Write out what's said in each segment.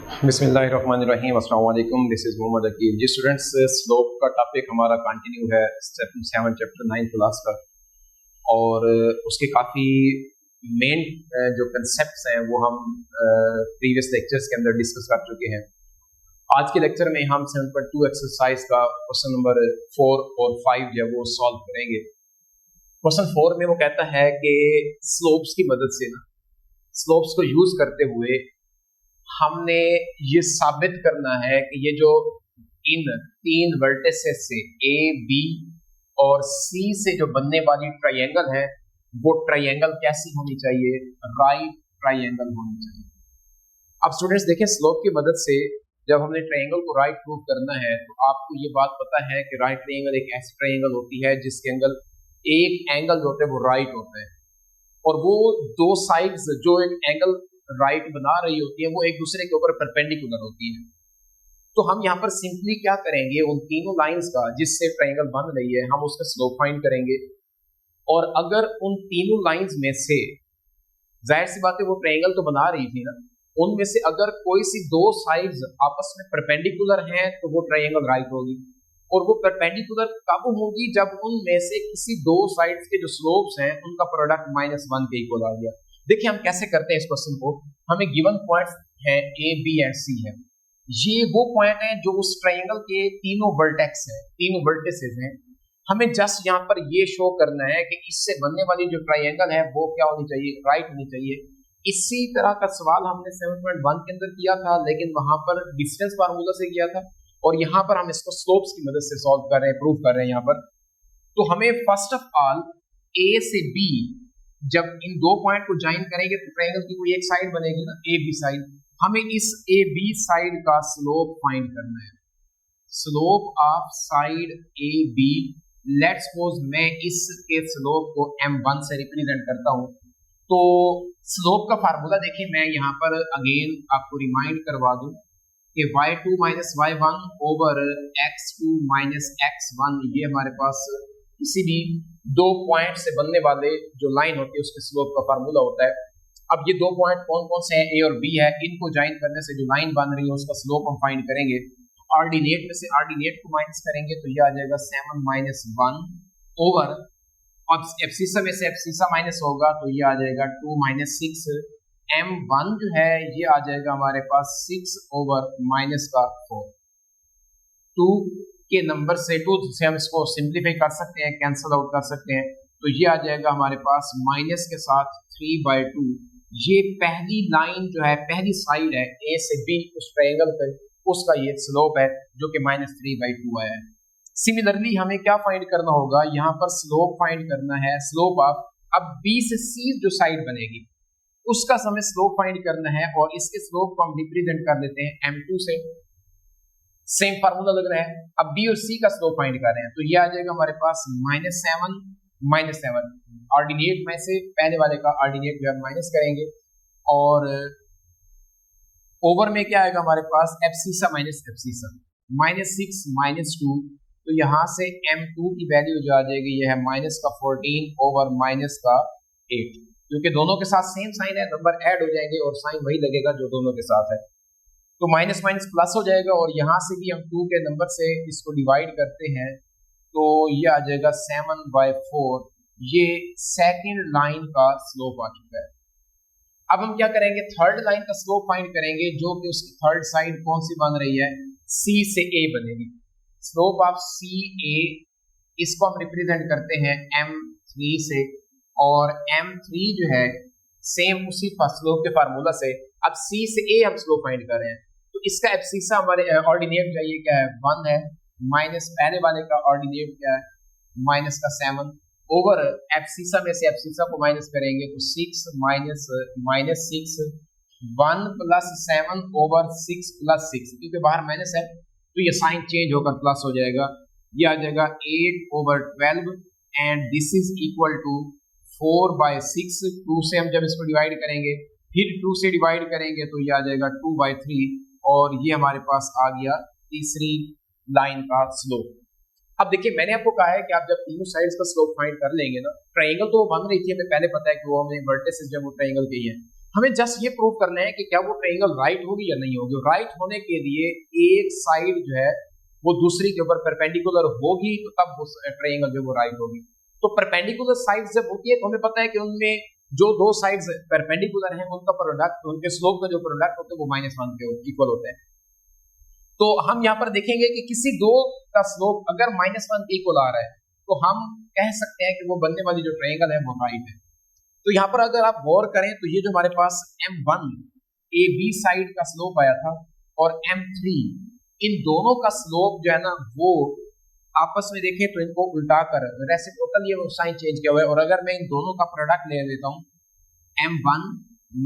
बिस्मिल्लाहिर्रहमानिर्रहीम, अस्सलाम वालेकुम। This is Mohammad Aqeel. जी स्टूडेंट्स, स्लोप का टॉपिक हमारा कंटिन्यू है स्टेप 7 चैप्टर 9 क्लास का, और उसके काफ़ी मेन जो कंसेप्ट्स हैं वो हम प्रीवियस लेक्चर्स के अंदर डिस्कस कर चुके हैं। आज के लेक्चर में हम 7.2 एक्सरसाइज का क्वेश्चन नंबर 4 और 5 जो है वो सॉल्व करेंगे। क्वेश्चन 4 में वो कहता है कि स्लोप्स की मदद से स्लोप्स को यूज करते हुए हमने ये साबित करना है कि ये जो इन तीन वर्टिसेस से ए, बी और सी से जो बनने वाली ट्रायंगल है वो ट्रायंगल कैसी होनी चाहिए, राइट ट्रायंगल होनी चाहिए। अब स्टूडेंट्स देखें, स्लोप की मदद से जब हमने ट्रायंगल को राइट प्रूव करना है तो आपको ये बात पता है कि राइट ट्रायंगल एक ऐसी ट्रायंगल होती है जिसके एंगल एक एंगल जो होते हैं वो राइट होते हैं, और वो दो साइड्स जो एक एंगल राइट बना रही होती है वो एक दूसरे के ऊपर परपेंडिकुलर होती है। तो हम यहाँ पर सिंपली क्या करेंगे, उन तीनों लाइंस का जिससे ट्रायंगल बन रही है हम उसका स्लोप फाइंड करेंगे, और अगर उन तीनों लाइंस में से, जाहिर सी बात है वो ट्रायंगल तो बना रही थी ना, उनमें से अगर कोई सी दो साइड्स आपस में परपेंडिकुलर हैं तो वो ट्रायंगल राइट होगी, और वो परपेंडिकुलर कब होगी, जब उनमें से किसी दो साइड्स के जो स्लोप्स हैं उनका प्रोडक्ट -1 के इक्वल आ गया। देखिए हम कैसे करते हैं इस क्वेश्चन को। हमें गिवन पॉइंट्स हैं ए, बी एंड सी है। ये वो पॉइंट है जो उस ट्रायंगल के तीनों वर्टेक्स हैं, तीनों वर्टिसेस हैं। हमें जस्ट यहाँ पर ये शो करना है कि इससे बनने वाली जो ट्रायंगल है वो क्या होनी चाहिए, राइट होनी चाहिए। इसी तरह का सवाल हमने 7.1 के अंदर किया था, लेकिन वहां पर डिस्टेंस फार्मूला से किया था, और यहाँ पर हम इसको स्लोप्स की मदद से सॉल्व कर रहे हैं, प्रूव कर रहे हैं यहाँ पर। तो हमें फर्स्ट ऑफ ऑल ए से बी, जब इन दो पॉइंट को ज्वाइन करेंगे तो ट्रायंगल की कोई एक साइड बनेगी ना, ए बी साइड। हमें इस ए बी साइड का स्लोप फाइंड करना है, slope of side A B. Let's suppose मैं इसके स्लोप को m1 से रिप्रेजेंट करता हूं। तो स्लोप का फार्मूला देखिए, मैं यहाँ पर अगेन आपको रिमाइंड करवा दूं कि y2 - y1 over x2 - x1, ये हमारे पास किसी भी दो पॉइंट से बनने वाले जो लाइन होती है उसके स्लोप का फार्मूला होता है। अब ये दो पॉइंट कौन कौन से हैं, ए और बी है, इनको ज्वाइन करने से जो लाइन बन रही है उसका स्लोप हम फाइंड करेंगे। ऑर्डिनेट में से ऑर्डिनेट को माइनस करेंगे तो ये आ जाएगा 7 - 1 ओवर, अब एब्सिसा में से एब्सिसा माइनस होगा तो ये आ जाएगा 2 - 6। m1 जो है ये आ जाएगा हमारे पास 6 ओवर -4। 2 के नंबर से 2 से हम इसको सिंप्लीफाई कर सकते हैं, कैंसिल आउट कर सकते हैं, तो ये आ जाएगा हमारे पास माइनस के साथ 3/2। ये पहली लाइन जो है, पहली साइड है ए से बी उस ट्रायंगल पे, उसका ये स्लोप है जो कि -3/2 आया है। सिमिलरली हमें क्या फाइंड करना होगा, यहाँ पर स्लोप फाइंड करना है, स्लोप ऑफ, अब बी से सी जो साइड बनेगी उसका हमें स्लोप फाइंड करना है, और इसके स्लोप को हम रिप्रेजेंट कर लेते हैं m2 से। सेम फार्मूला लग रहा है। अब बी और सी का स्लोप फाइंड कर रहे हैं तो ये आ जाएगा हमारे पास -7 ऑर्डिनेट में से पहले वाले का ऑर्डिनेट जो है माइनस करेंगे, और ओवर में क्या आएगा हमारे पास एब्सिसा माइनस एब्सिसा, -6 - 2, तो यहाँ से m2 की वैल्यू जो आ जाएगी ये है -14 ओवर -8, क्योंकि दोनों के साथ सेम साइन है, नंबर ऐड हो जाएंगे और साइन वही लगेगा जो दोनों के साथ है, तो माइनस माइनस प्लस हो जाएगा, और यहाँ से भी हम 2 के नंबर से इसको डिवाइड करते हैं तो ये आ जाएगा 7/4। ये सेकंड लाइन का स्लोप आ चुका है। अब हम क्या करेंगे, थर्ड लाइन का स्लोप फाइंड करेंगे, जो कि उसकी थर्ड साइड कौन सी बन रही है, सी से ए बनेगी। स्लोप ऑफ सी ए, इसको हम रिप्रेजेंट करते हैं m3 से, और m3 जो है सेम उसी स्लोप के फार्मूला से। अब सी से ए हम स्लोप फाइंड कर रहे हैं, तो इसका एब्सिसा हमारे ऑर्डिनेट चाहिए क्या है, 1 है, माइनस पहले वाले का ऑर्डिनेट क्या है, माइनस का 7 ओवर एब्सिसा में से एब्सिसा को माइनस करेंगे तो 6 -6 1 + 7 ओवर 6 + 6, क्योंकि बाहर माइनस है तो ये साइन चेंज होकर प्लस हो जाएगा। ये आ जाएगा 8/12, and this is equal to 4/6। 2 से हम जब इसको डिवाइड करेंगे, फिर 2 से डिवाइड करेंगे तो ये आ जाएगा 2/3, और ये हमारे पास आ गया तीसरी लाइन का स्लोप। अब देखिए, मैंने आपको कहा है कि आप जब तीनों साइड्स का स्लोप फाइंड कर लेंगे ना, ट्रायंगल तो बन रही थी, हमें पहले पता है कि वो हमें वर्टिसेस जब वो ट्रायंगल के ही है, हमें जस्ट ये प्रूव करना है कि क्या वो ट्रायंगल राइट होगी या नहीं होगी। राइट होने के लिए एक साइड जो है वो दूसरी के ऊपर परपेंडिकुलर होगी, तो तब वो ट्रायंगल जो वो राइट होगी। तो परपेंडिकुलर साइड्स जब होती है तो हमें पता है कि उनमें जो दो साइड्स परपेंडिकुलर हैं उनका प्रोडक्ट, उनके स्लोप का जो प्रोडक्ट होता है वो -1 के इक्वल होते हैं। तो हम यहाँ पर देखेंगे कि किसी दो का स्लोप अगर -1 के इक्वल आ रहा है तो हम कह सकते हैं कि वो बनने वाली जो ट्रायंगल है वो राइट है। तो यहाँ पर अगर आप गौर करें तो ये जो हमारे पास M1 AB साइड का स्लोप आया था और M3, इन दोनों का स्लोप जो है ना वो आपस में देखें तो इनको उल्टा कर रेसिप्रोकल ये साइन चेंज किया हुआ है। और अगर मैं इन दोनों का प्रोडक्ट ले लेता हूँ M1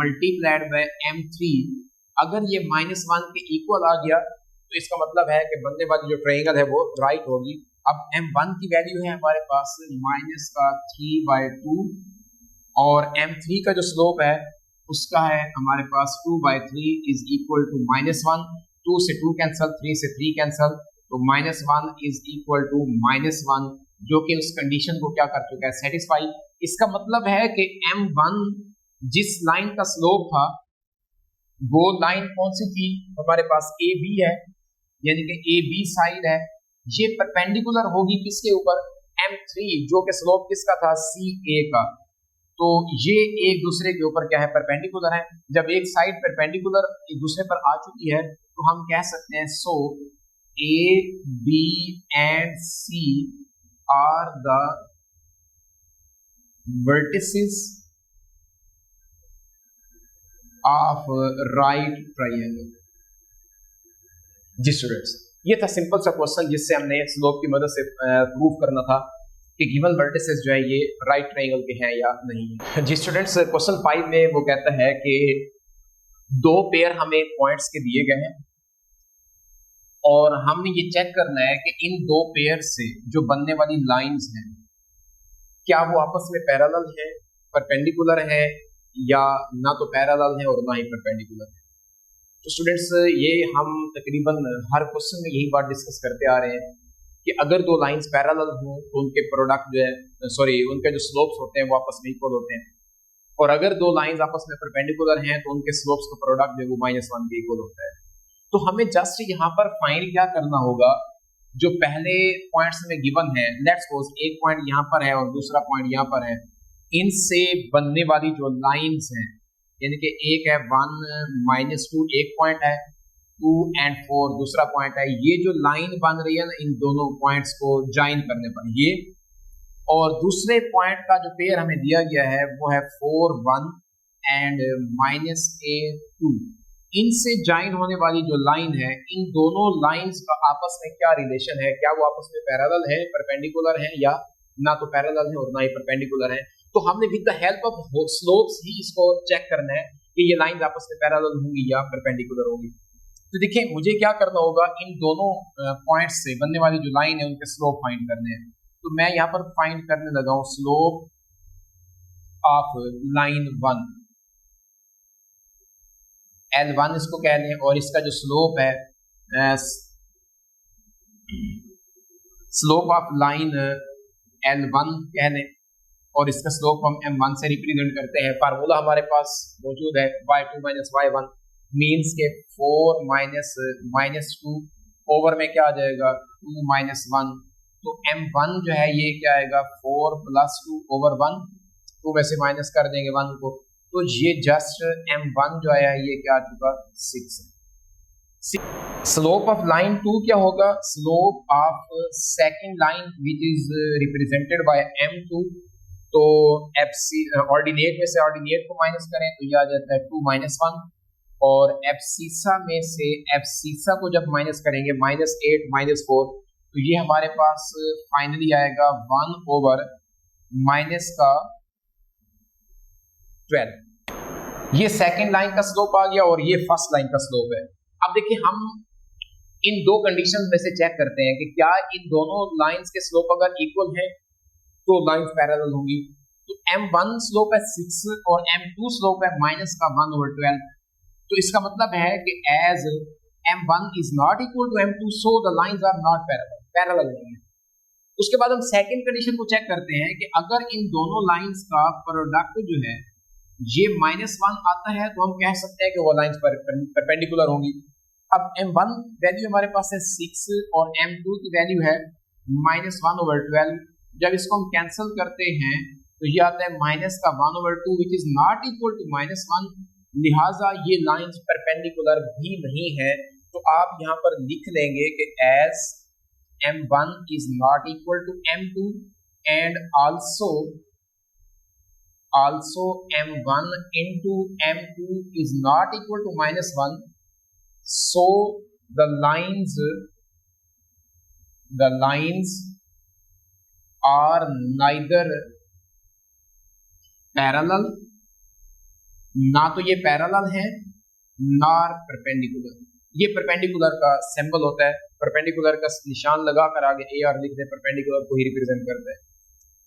मल्टीप्लाइड बाय M3, अगर ये -1 के इक्वल आ गया तो इसका मतलब है कि बनने वाली जो ट्रायंगल है वो राइट होगी। अब M1 की वैल्यू है हमारे पास -3/2 और M3 का जो स्लोप है उसका है हमारे पास 2/3 इज इक्वल टू -1। 2 से 2 कैंसल, 3 से 3 कैंसल, तो -1 इज इक्वल टू -1, जो कि उस कंडीशन को क्या कर चुका है, सेटिस्फाई। इसका मतलब है कि M1 जिस लाइन का स्लोप था वो लाइन कौन सी थी, हमारे पास AB है, यानी कि AB साइड है, ये परपेंडिकुलर होगी किसके ऊपर, M3, जो कि स्लोप किसका था, CA का। तो ये एक दूसरे के ऊपर क्या है, परपेंडिकुलर है। जब एक साइड परपेंडिकुलर एक दूसरे पर आ चुकी है तो हम कह सकते हैं सो A, B and C are the vertices of right triangle। जी स्टूडेंट्स, ये था सिंपल सा क्वेश्चन जिससे हमने स्लोप की मदद से प्रूव करना था कि गिवन वर्टिसेस जो है ये राइट ट्रायंगल के हैं या नहीं। जी स्टूडेंट्स, क्वेश्चन 5 में वो कहता है कि दो पेयर हमें पॉइंट्स के दिए गए हैं और हमने ये चेक करना है कि इन दो पेयर से जो बनने वाली लाइंस हैं क्या वो आपस में पैरेलल है, परपेंडिकुलर है, या ना तो पैरेलल है और ना ही परपेंडिकुलर है। तो स्टूडेंट्स, ये हम तकरीबन हर क्वेश्चन में यही बात डिस्कस करते आ रहे हैं कि अगर दो लाइंस पैरेलल हों तो उनके प्रोडक्ट जो है उनके जो स्लोप्स होते हैं वो आपस में इक्वल होते हैं, और अगर दो लाइंस आपस में परपेंडिकुलर हैं तो उनके स्लोप्स का प्रोडक्ट जो है वो -1 के इक्वल होता है। तो हमें जस्ट यहाँ पर फाइंड क्या करना होगा, जो पहले पॉइंट्स में गिवन है, लेट्स सपोज एक पॉइंट यहाँ पर है और दूसरा पॉइंट यहाँ पर है, इनसे बनने वाली जो लाइंस हैं, यानी कि एक है 1 -2 एक पॉइंट है, 2 and 4 दूसरा पॉइंट है, ये जो लाइन बन रही है ना इन दोनों पॉइंट्स को ज्वाइन करने पर ये, और दूसरे पॉइंट का जो पेयर हमें दिया गया है वो है 4 1 and -2, इनसे ज्वाइन होने वाली जो लाइन है, इन दोनों लाइंस का आपस में क्या रिलेशन है, क्या वो आपस में पैरेलल है, परपेंडिकुलर है, या ना तो पैरेलल है और ना ही परपेंडिकुलर है। तो हमने with the help of slopes ही इसको चेक करना है कि ये लाइंस आपस में पैरेलल होंगी या परपेंडिकुलर होंगी। तो देखिए, मुझे क्या करना होगा, इन दोनों पॉइंट्स से बनने वाली जो लाइन है उनके स्लोप फाइंड करने हैं। तो मैं यहाँ पर फाइंड करने लगा हूँ स्लोप ऑफ लाइन 1, L1 इसको कह लें, और इसका जो स्लोप है स्लोप ऑफ लाइन L1 कह लें, और इसका स्लोप हम M1 से रिप्रेजेंट करते हैं। फार्मूला हमारे पास मौजूद है y2 - y1 मीन्स के 4 -2 ओवर में क्या आ जाएगा 2 -1, तो M1 जो है ये क्या आएगा 4 + 2 ओवर 1, 2 में से माइनस कर देंगे 1 को, तो ये जस्ट M1 जो आया ये क्या आ चुका 6 है। स्लोप ऑफ लाइन 2 क्या होगा, slope of second line which is represented by M2, तो FC ऑर्डिनेट में से ऑर्डिनेट को माइनस करें तो ये आ जाता है 2 - 1, और एब्सिसा में से एब्सिसा को जब माइनस करेंगे -8 - 4, तो ये हमारे पास फाइनली आएगा 1 ओवर -12। ये सेकंड लाइन का स्लोप आ गया और ये फर्स्ट लाइन का स्लोप है। अब देखिए, हम इन दो कंडीशंस में से चेक करते हैं कि क्या इन दोनों लाइंस के स्लोप अगर इक्वल है तो लाइंस पैरेलल होंगी। तो M1 स्लोप है 6 और M2 स्लोप है -1/12, तो इसका मतलब है कि as M1 is not equal to M2 so the lines are not parallel नहीं है। उसके बाद हम सेकंड कंडीशन को चेक करते हैं कि अगर इन दोनों लाइंस का प्रोडक्ट जो है ये -1 आता है तो हम कह सकते हैं कि वो लाइंस पर परपेंडिकुलर होंगी। अब m1 वैल्यू हमारे पास है 6 और m2 की वैल्यू है -1/12। जब इसको हम कैंसिल करते हैं तो ये आता है -1/2 which is not equal to -1, लिहाजा ये लाइंस परपेंडिकुलर भी नहीं है। तो आप यहाँ पर लिख लेंगे कि as m1 is not equal to m2 and also m1 into m2 is not equal to -1, so the lines are neither parallel, ना तो ये पैरेलल है नॉर परपेंडिकुलर। ये परपेंडिकुलर का सिंबल होता है, परपेंडिकुलर का निशान लगा कर आगे ए आर लिख दे, परपेंडिकुलर को ही रिप्रेजेंट करता है।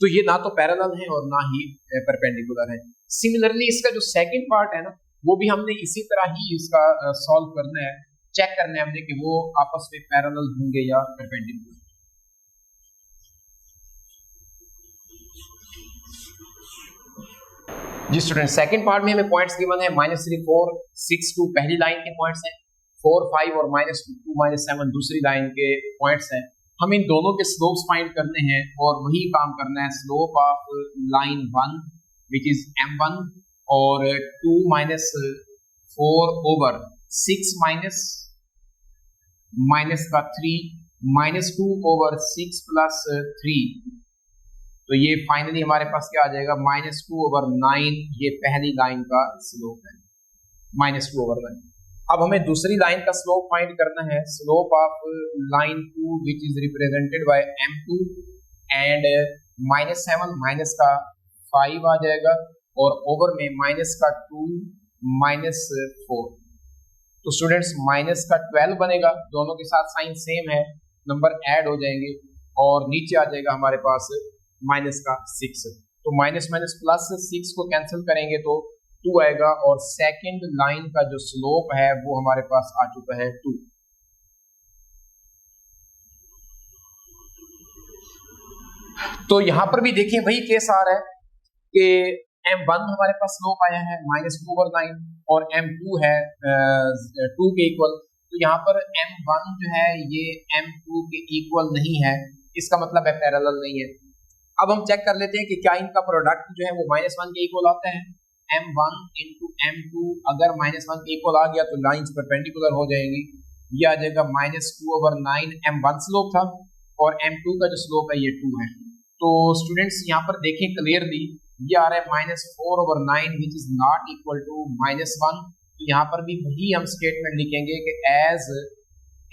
तो ये ना तो पैरेलल है और ना ही परपेंडिकुलर है। सिमिलरली इसका जो सेकंड पार्ट है ना, वो भी हमने इसी तरह ही इसका सॉल्व करना है, चेक करना है हमने कि वो आपस में पैरेलल होंगे या परपेंडिकुलर। जी स्टूडेंट, सेकंड पार्ट में हमें पॉइंट्स गिवन है -3, 4, 6, 2 पहली लाइन के पॉइंट्स हैं, 4, 5 और -2, 2, -7 दूसरी लाइन के पॉइंट्स हैं। हम इन दोनों के स्लोप्स फाइंड करने हैं और वही काम करना है। Slope of line 1 which is m1 और 2 - 4 ओवर 6 माइनस का 3 -2 ओवर 6 प्लस 3, तो ये फाइनली हमारे पास क्या आ जाएगा -2 ओवर 9। ये पहली लाइन का स्लोप है -2 ओवर 9। अब हमें दूसरी लाइन का स्लोप फाइंड करना है। Slope of line 2 which is represented by m2 and -7 minus का 5 आ जाएगा और ओवर में माइनस का 2 -4। तो स्टूडेंट्स माइनस का 12 बनेगा, दोनों के साथ साइन सेम है, नंबर ऐड हो जाएंगे और नीचे आ जाएगा हमारे पास माइनस का 6। तो माइनस प्लस 6 को कैंसिल करेंगे तो 2 आएगा और सेकंड लाइन का जो स्लोप है वो हमारे पास आ चुका है 2। तो यहां पर भी देखिए वही केस आ रहा है कि m1 हमारे पास स्लोप आया है -2 ओवर 9 और m2 है 2 के इक्वल। तो यहाँ पर m1 जो है ये m2 के इक्वल नहीं है, इसका मतलब है पैरेलल नहीं है। अब हम चेक कर लेते हैं कि क्या इनका प्रोडक्ट जो है वो -1 के इक्वल आता है। m1 इंटू m2 अगर -1 के इक्वल आ गया तो लाइंस परपेंडिकुलर हो जाएंगी। ये आ जाएगा -2 ओवर 9 m1 स्लोप था और m2 का जो स्लोप है ये 2 है। तो स्टूडेंट्स यहाँ पर देखें क्लियरली ये आ रहा है -4 over 9 which is not equal to -1। तो यहाँ पर भी वही हम स्टेटमेंट लिखेंगे कि as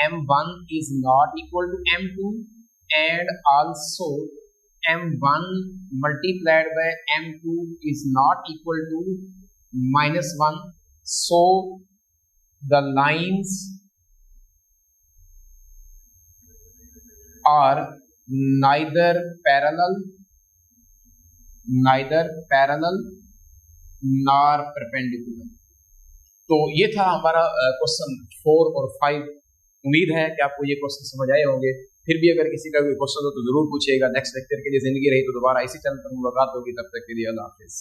m1 is not equal to m2 and also m1 multiplied by m2 is not equal to -1, so the lines are neither parallel nor perpendicular। तो ये था हमारा क्वेश्चन 4 और 5। उम्मीद है कि आपको ये क्वेश्चन समझ आए होंगे। फिर भी अगर किसी का कोई क्वेश्चन हो तो जरूर पूछिएगा। नेक्स्ट लेक्चर के लिए जिंदगी रही तो दोबारा इसी चैनल पर मुलाकात होगी। तब तक के लिए अल्लाह हाफिज।